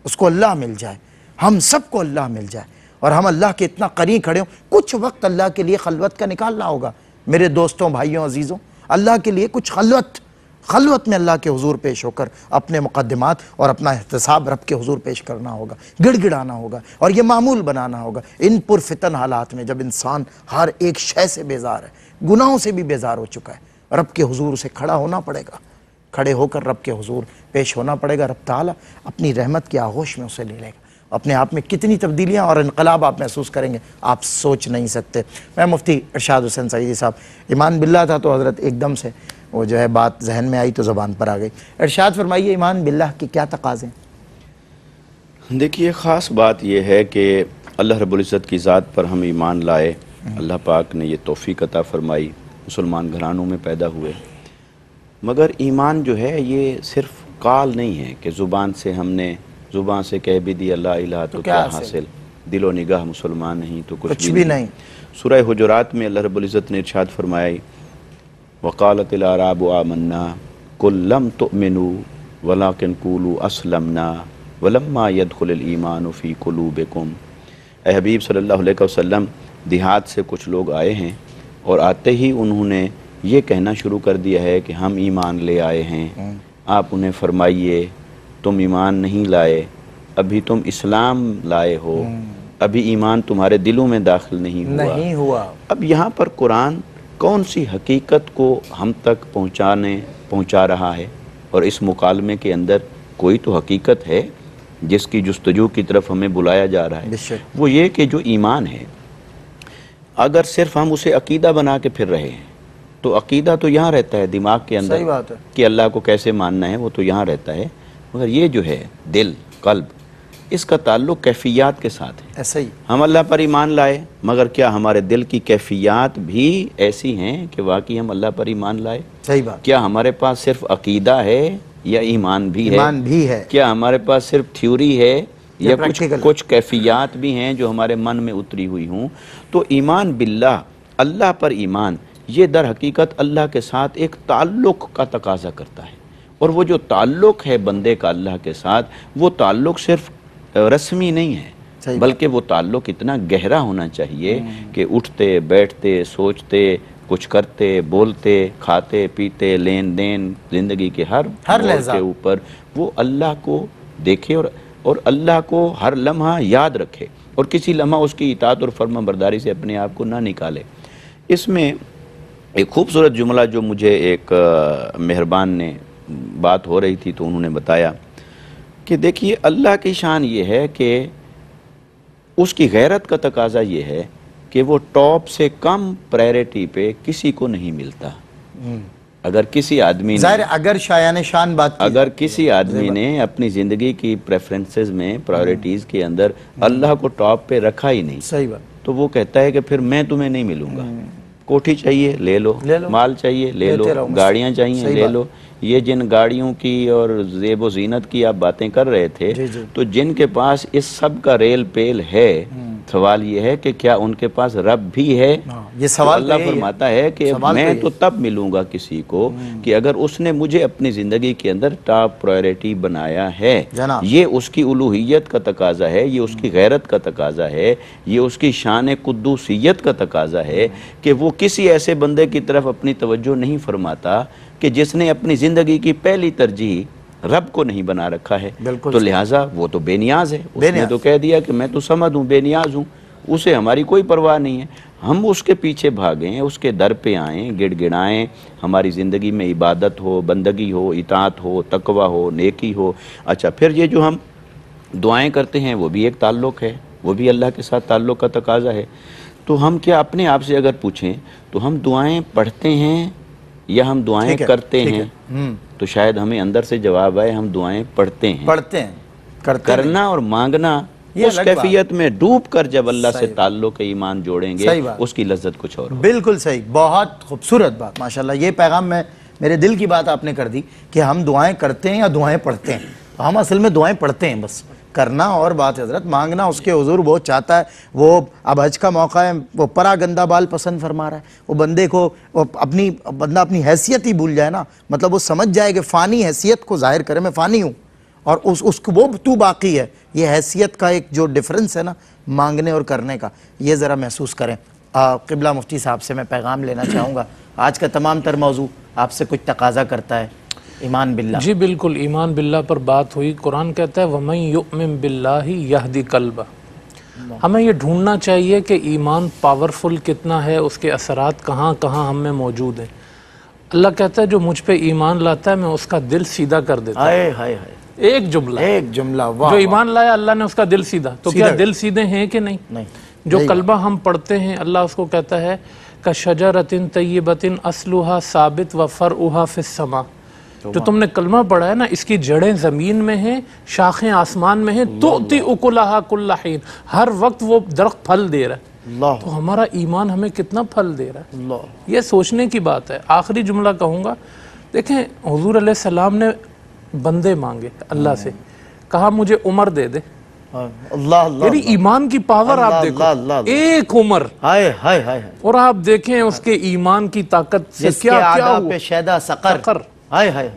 اس کو اللہ مل جائے، ہم سب کو اللہ مل جائے، اور ہم اللہ کے اتنا قریب کھڑے ہوں۔ کچھ وقت اللہ کے لیے خلوت کا نکالنا ہوگا میرے دوستوں، بھائیوں، عزیزوں، اللہ کے لیے کچھ خلوت میں اللہ کے حضور پیش ہو کر اپنے مقدمات اور اپنا احتساب رب کے حضور پیش کرنا ہوگا، گڑ گڑانا ہوگا، اور یہ معمول بنانا ہوگا۔ ان پرفتن حالات میں جب انسان ہر ایک شے سے بیزار ہے، گناہوں سے بھی بیزار ہو چکا ہے، رب کے حضور اسے کھڑا ہونا پڑے گا، کھڑے ہو کر رب کے حضور پیش ہونا پڑے گا۔ رب تعالیٰ اپنی رحمت کی آغوش میں اسے لے لے گا، اپنے آپ میں کتنی تبدیلیاں اور انقلاب آپ محسوس کریں گے آپ سوچ نہیں سکتے۔ میں مفتی ارشاد حسین سعیدی صاحب، ایمان باللہ تھا تو حضرت ایک دم سے وہ جو ہے بات ذہن میں آئی تو زبان پر آ گئی۔ ارشاد فرمائیے ایمان باللہ کے کیا تقاضے ہیں؟ دیکھیے، خاص بات یہ ہے کہ اللہ رب العزت کی ذات پر ہم ایمان لائے، اللہ پاک نے یہ توفیق عطا فرمائی، مسلمان گھرانوں میں پیدا ہوئے، مگر ایمان جو ہے یہ صرف قال نہیں ہے کہ زبان سے کہہ بھی دی اللہ الہ تو کیا حاصل، دل و نگاہ مسلمان نہیں تو کچھ بھی نہیں۔ سورہ حجرات میں اللہ رب العزت نے ارشاد فرمائی وقالت الاعراب آمنا قل لم تؤمنوا ولکن قولوا اسلمنا ولما يدخل الایمان فی قلوبکم۔ اے حبیب صلی اللہ علیہ وسلم، دیہات سے کچھ لوگ آئے ہیں اور آتے ہی انہوں نے یہ کہنا شروع کر دیا ہے کہ ہم ایمان لے آئے ہیں۔ آپ انہیں فرمائیے تم ایمان نہیں لائے، ابھی تم اسلام لائے ہو، ابھی ایمان تمہارے دلوں میں داخل نہیں ہوا۔ اب یہاں پر قرآن کون سی حقیقت کو ہم تک پہنچا رہا ہے، اور اس مکالمے کے اندر کوئی تو حقیقت ہے جس کی جستجو کی طرف ہمیں بلایا جا رہا ہے، وہ یہ کہ جو ایمان ہے اگر صرف ہم اسے عقیدہ بنا کے پھر رہے ہیں، تو عقیدہ تو یہاں رہتا ہے دماغ کے اندر، صحیح بات ہے، کہ اللہ کو کیسے ماننا ہے وہ تو یہاں رہتا ہے، مگر یہ جو ہے دل، قلب، اس کا تعلق کیفیات کے ساتھ ہے۔ ایسا ہی ہم اللہ پر ایمان لائے، مگر کیا ہمارے دل کی کیفیات بھی ایسی ہیں کہ واقعی ہم اللہ پر ایمان لائے؟ صحیح بات، کیا ہمارے پاس صرف عقیدہ ہے یا ایمان بھی ہے؟ ایمان بھی ہے، کیا ہمارے پاس صرف تھیوری ہے یا practical؟ کچھ کیفیات بھی ہیں جو ہمارے من میں اتری ہوئی ہوں؟ تو ایمان باللہ، اللہ پر ایمان، یہ در حقیقت اللہ کے ساتھ ایک تعلق کا تقاضا کرتا ہے، اور وہ جو تعلق ہے بندے کا اللہ کے ساتھ، وہ تعلق صرف رسمی نہیں ہے، بلکہ وہ تعلق اتنا گہرا ہونا چاہیے کہ اٹھتے بیٹھتے سوچتے کچھ کرتے بولتے کھاتے پیتے لین دین زندگی کے ہر لحظہ کے اوپر وہ اللہ کو دیکھے اور اللہ کو ہر لمحہ یاد رکھے، اور کسی لمحہ اس کی اطاعت اور فرما برداری سے اپنے آپ کو نہ نکالے۔ اس میں ایک خوبصورت جملہ جو مجھے ایک مہربان نے بات ہو رہی تھی تو انہوں نے بتایا کہ دیکھیے اللہ کی شان یہ ہے کہ اس کی غیرت کا تقاضا یہ ہے کہ وہ ٹاپ سے کم پرائرٹی پہ کسی کو نہیں ملتا۔ اگر کسی آدمی نے ظاہر اگر شایان شان بات کی، اگر کسی آدمی نے اپنی زندگی کی پریفرنسز میں پرائرٹیز کے اندر اللہ کو ٹاپ پہ رکھا ہی نہیں، صحیح بات، تو وہ کہتا ہے کہ پھر میں تمہیں نہیں ملوں گا۔ کوٹھی چاہیے لے لو، مال چاہیے لے لو، گاڑیاں چاہیے لے لو۔ یہ جن گاڑیوں کی اور زیب و زینت کی آپ باتیں کر رہے تھے، تو جن کے پاس اس سب کا ریل پیل ہے، سوال یہ ہے کہ کیا ان کے پاس رب بھی ہے؟ یہ سوال اللہ فرماتا ہے کہ میں تو تب ملوں گا کسی کو کہ اگر اس نے مجھے اپنی زندگی کے اندر ٹاپ پرائرٹی بنایا ہے۔ یہ اس کی الوہیت کا تقاضا ہے، یہ اس کی غیرت کا تقاضا ہے، یہ اس کی شان قدوسیت کا تقاضا ہے کہ وہ کسی ایسے بندے کی طرف اپنی توجہ نہیں فرماتا کہ جس نے اپنی زندگی کی پہلی ترجیح رب کو نہیں بنا رکھا ہے، تو لہٰذا وہ تو بے نیاز ہے۔ اس نے تو کہہ دیا کہ میں تو سمد ہوں، بے نیاز ہوں، اسے ہماری کوئی پرواہ نہیں ہے۔ ہم اس کے پیچھے بھاگیں، اس کے در پہ آئیں، گڑ گڑائیں، ہماری زندگی میں عبادت ہو، بندگی ہو، اطاعت ہو، تقوی ہو، نیکی ہو۔ اچھا، پھر یہ جو ہم دعائیں کرتے ہیں وہ بھی ایک تعلق ہے، وہ بھی اللہ کے ساتھ تعلق کا تقاضا ہے۔ تو ہم کیا اپنے آپ سے اگر پوچھیں تو ہم دعائیں پڑھتے ہیں یا ہم دعائیں کرتے ہیں؟ تو شاید ہمیں اندر سے جواب آئے ہم دعائیں پڑھتے ہیں۔ کرنا اور مانگنا اس کیفیت میں ڈوب کر جب اللہ سے تعلق ایمان جوڑیں گے، اس کی لذت کچھ اور۔ بالکل صحیح، بہت خوبصورت بات، ماشاءاللہ۔ یہ پیغام میرے دل کی بات آپ نے کر دی کہ ہم دعائیں کرتے ہیں یا دعائیں پڑھتے ہیں۔ ہم اصل میں دعائیں پڑھتے ہیں، بس کرنا اور بات حضرت مانگنا اس کے حضور بہت چاہتا ہے۔ وہ اب حج کا موقع ہے، وہ پرا گندہ بال پسند فرما رہا ہے۔ وہ بندے کو بندہ اپنی حیثیت ہی بھول جائے نا، مطلب وہ سمجھ جائے کہ فانی حیثیت کو ظاہر کرے، میں فانی ہوں اور اس کو وہ تو باقی ہے۔ یہ حیثیت کا ایک جو ڈیفرنس ہے نا مانگنے اور کرنے کا، یہ ذرا محسوس کریں۔ قبلہ مفتی صاحب سے میں پیغام لینا چاہوں گا۔ آج کا تمام تر موضوع آپ سے کچھ تقاضا کرتا ہے، ایمان باللہ۔ جی بالکل، ایمان باللہ پر بات ہوئی۔ قرآن کہتا ہے وَمَن يُؤْمِن بِاللَّهِ يَهْدِ قَلْبَهُ۔ ہمیں یہ ڈھونڈنا چاہیے کہ ایمان پاورفل کتنا ہے، اس کے اثرات کہاں کہاں ہم میں موجود ہیں۔ اللہ کہتا ہے جو مجھ پہ ایمان لاتا ہے میں اس کا دل سیدھا کر دیتا ہوں۔ ایک جملہ، جو ایمان لایا اللہ نے اس کا دل سیدھا، تو کیا دل سیدھے ہیں کہ نہیں؟ جو کلمہ ہم پڑھتے ہیں اللہ اس کو کہتا ہے کَشَجَرَةٍ طَیِّبَةٍ أَصْلُهَا ثَابِتٌ وَفَرْعُهَا فِي السَّمَاءِ۔ جو تم نے کلمہ پڑھا ہے نا، اس کی جڑیں زمین میں ہیں، شاخیں آسمان میں ہیں، تُؤْتِي أُكُلَهَا كُلَّ حِينٍ، ہر وقت وہ درخت پھل دے رہا ہے۔ تو ہمارا ایمان ہمیں کتنا پھل دے رہا ہے، یہ سوچنے کی بات ہے۔ آخری جملہ کہوں گا، دیکھیں حضور علیہ السلام نے بندے مانگے اللہ سے، کہا مجھے عمر دے دے۔ یعنی ایمان کی پاور آپ دیکھو، ایک عمر، اور آپ دیکھیں اس کے ایمان کی طاقت سے کیا ہوا، سقر۔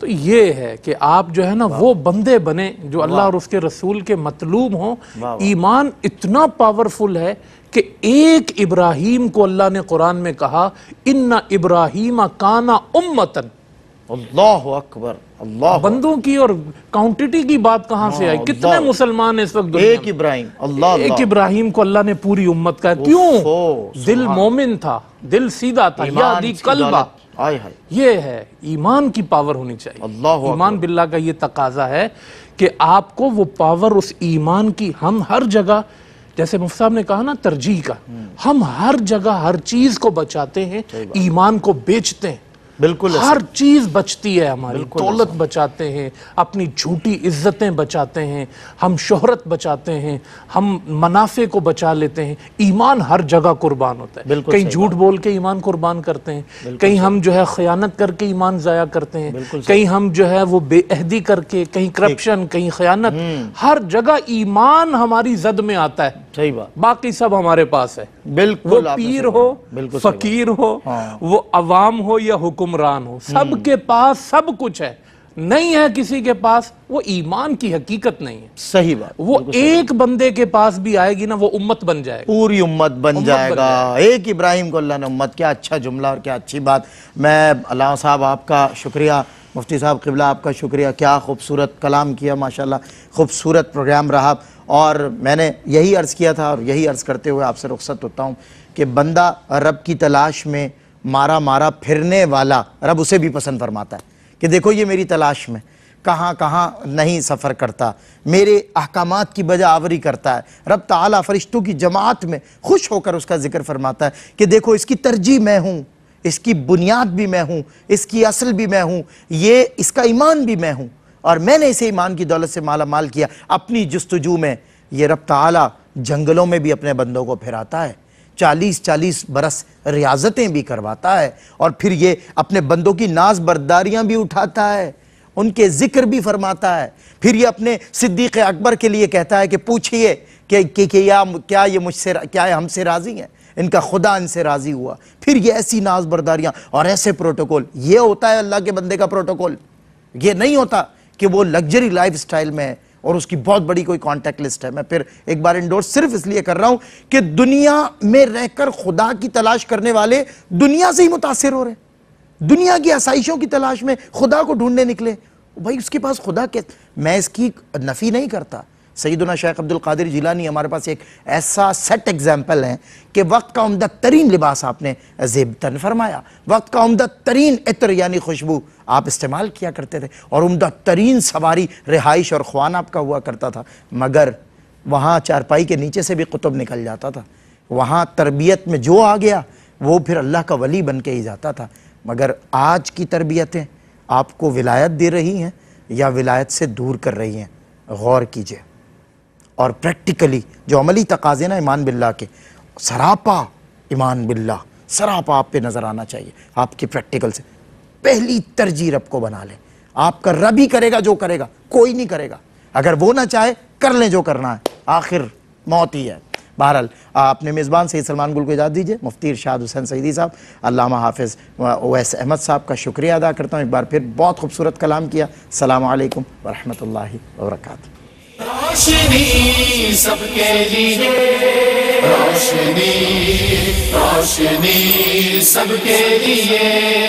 تو یہ ہے کہ آپ جو ہے نا وہ بندے بنے جو اللہ اور اس کے رسول کے مطلوب ہوں۔ ایمان اتنا پاورفل ہے کہ ایک ابراہیم کو اللہ نے قرآن میں کہا ان ابراہیم کان امتن۔ اللہ اکبر، اللہ بندوں کی اور کاؤنٹٹی کی بات کہاں سے آئی؟ کتنے مسلمان اس وقت دنیا ایک ابراہیم، اللہ ایک ابراہیم کو اللہ نے پوری امت کہا، کیوں؟ دل مومن تھا، دل سیدھا تھا، یہدی قلبہ۔ یہ ہے ایمان کی پاور ہونی چاہیے۔ ایمان باللہ کا یہ تقاضا ہے کہ آپ کو وہ پاور اس ایمان کی، ہم ہر جگہ جیسے مفتی صاحب نے کہا نا ترجیح کا، ہم ہر جگہ ہر چیز کو بچاتے ہیں، ایمان کو بیچتے ہیں، بالکل ہر چیز بچتی ہے ہماری، دولت بچاتے ہیں، اپنی جھوٹی عزتیں بچاتے ہیں، ہم شہرت بچاتے ہیں، ہم منافع کو بچا لیتے ہیں، ایمان ہر جگہ قربان ہوتا ہے، کہیں جھوٹ بول کے ایمان قربان کرتے ہیں، کہیں ہم جو ہے خیانت کر کے ایمان ضائع کرتے ہیں، کہیں ہم جو ہے وہ بے عہدی کر کے، کہیں کرپشن، کہیں خیانت، ہر جگہ ایمان ہماری زد میں آتا ہے، صحیح بات، باقی سب ہمارے پاس ہے، بالکل وہ پیر ہو، فقیر ہو، وہ عوام ہو یا حکمران ہو، سب کے پاس سب کچھ ہے، نہیں ہے کسی کے پاس، وہ ایمان کی حقیقت نہیں ہے، صحیح بات، وہ ایک بندے کے پاس بھی آئے گی نا، وہ امت بن جائے گا، پوری امت بن جائے گا، ایک ابراہیم کو اللہ نے امت، کیا اچھا جملہ اور کیا اچھی بات۔ میں علامہ صاحب آپ کا شکریہ، مفتی صاحب قبلہ آپ کا شکریہ، کیا خوبصورت کلام کیا، ماشاءاللہ خوبصورت پروگرام رہا، اور میں نے یہی عرض کیا تھا اور یہی عرض کرتے ہوئے آپ سے رخصت ہوتا ہوں کہ بندہ رب کی تلاش میں مارا مارا پھرنے والا رب اسے بھی پسند فرماتا ہے کہ دیکھو یہ میری تلاش میں کہاں کہاں نہیں سفر کرتا، میرے احکامات کی بجا آوری کرتا ہے، رب تعالیٰ فرشتوں کی جماعت میں خوش ہو کر اس کا ذکر فرماتا ہے کہ دیکھو اس کی ترجیح میں ہوں، اس کی بنیاد بھی میں ہوں، اس کی اصل بھی میں ہوں، یہ اس کا ایمان بھی میں ہوں، اور میں نے اسے ایمان کی دولت سے مالا مال کیا اپنی جستجو میں۔ یہ رب تعالیٰ جنگلوں میں بھی اپنے بندوں کو پھراتا ہے، 40 برس ریاضتیں بھی کرواتا ہے، اور پھر یہ اپنے بندوں کی ناز برداریاں بھی اٹھاتا ہے، ان کے ذکر بھی فرماتا ہے، پھر یہ اپنے صدیق اکبر کے لیے کہتا ہے کہ پوچھئے کہ کیا یہ مجھ سے، کیا ہم سے راضی ہیں، ان کا خدا ان سے راضی ہوا، پھر یہ ایسی ناز برداریاں اور ایسے پروٹوکول۔ یہ ہوتا ہے اللہ کے بندے کا پروٹوکول، یہ نہیں ہوتا کہ وہ لگژری لائف سٹائل میں ہے اور اس کی بہت بڑی کوئی کانٹیکٹ لسٹ ہے۔ میں پھر ایک بار انڈورس صرف اس لیے کر رہا ہوں کہ دنیا میں رہ کر خدا کی تلاش کرنے والے دنیا سے ہی متاثر ہو رہے ہیں، دنیا کی آسائشوں کی تلاش میں خدا کو ڈھونڈنے نکلے، بھائی اس کے پاس خدا کے، میں اس کی نفی نہیں کرتا۔ سیدنا شیخ عبد القادر جیلانی ہمارے پاس ایک ایسا سیٹ ایگزامپل ہے کہ وقت کا عمدہ ترین لباس آپ نے زیب تن فرمایا، وقت کا عمدہ ترین عطر یعنی خوشبو آپ استعمال کیا کرتے تھے، اور عمدہ ترین سواری رہائش اور خوان آپ کا ہوا کرتا تھا، مگر وہاں چارپائی کے نیچے سے بھی قطب نکل جاتا تھا، وہاں تربیت میں جو آ گیا وہ پھر اللہ کا ولی بن کے ہی جاتا تھا۔ مگر آج کی تربیتیں آپ کو ولایت دے رہی ہیں یا ولایت سے دور کر رہی ہیں؟ غور کیجئے، اور پریکٹیکلی جو عملی تقاضے نا ایمان باللہ کے، سراپا ایمان باللہ سراپا آپ پہ نظر آنا چاہیے آپ کی پریکٹیکل سے۔ پہلی ترجیح رب کو بنا لیں، آپ کا رب ہی کرے گا جو کرے گا، کوئی نہیں کرے گا، اگر وہ نہ چاہے کر لیں جو کرنا ہے، آخر موت ہی ہے۔ بہرحال اپنے میزبان سید سلمان گل کو اجازت دیجیے، مفتی ارشاد حسین سعیدی صاحب، علامہ حافظ اویس احمد صاحب کا شکریہ ادا کرتا ہوں، ایک بار پھر بہت خوبصورت کلام کیا۔ السلام علیکم ورحمۃ اللہ وبرکاتہ۔ روشنی سب کے لیے، روشنی روشنی سب کے لیے۔